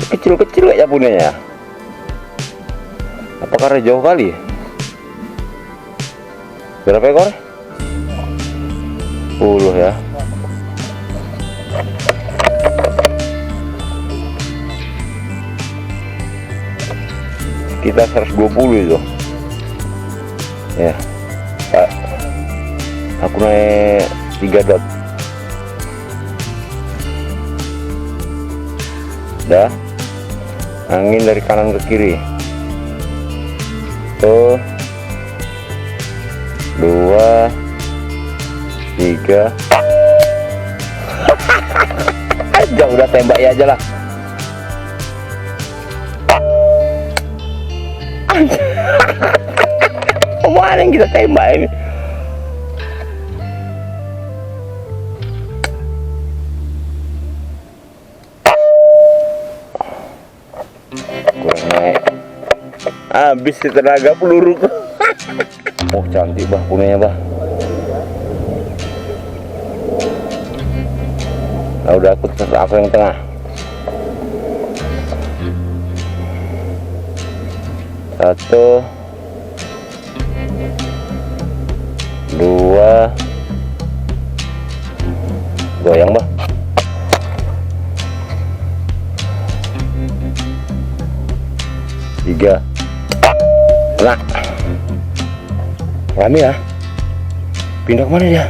Kecil-kecil ya punyanya. Apa karena jauh kali? Berapa ekor? 10 ya. Sekitar 120 itu. Ya. Pak. Aku naik 3 dot. Dah. Angin dari kanan ke kiri. Tuh. 2 3. Aja udah tembak ya aja lah. Mana yang kita tembak ini? Habis tenaga peluru. Oh cantik bah punanya bah. Nah, udah aku yang tengah. 1 2 goyang bah. 3 nah, rame ya. Pindah kemana dia?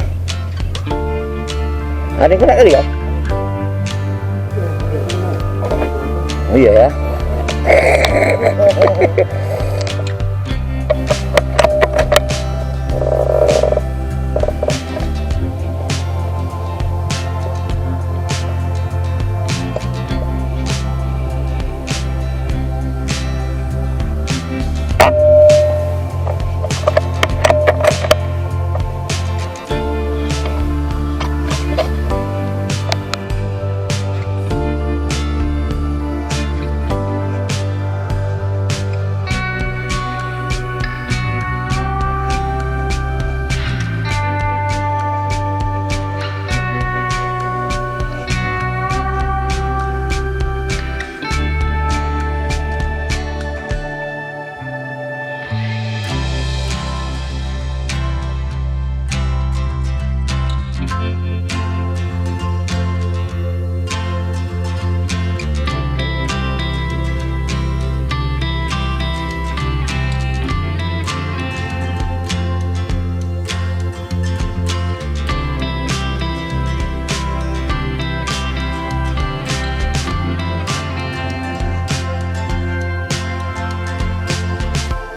Ada yang kena kali kan? Oh iya ya.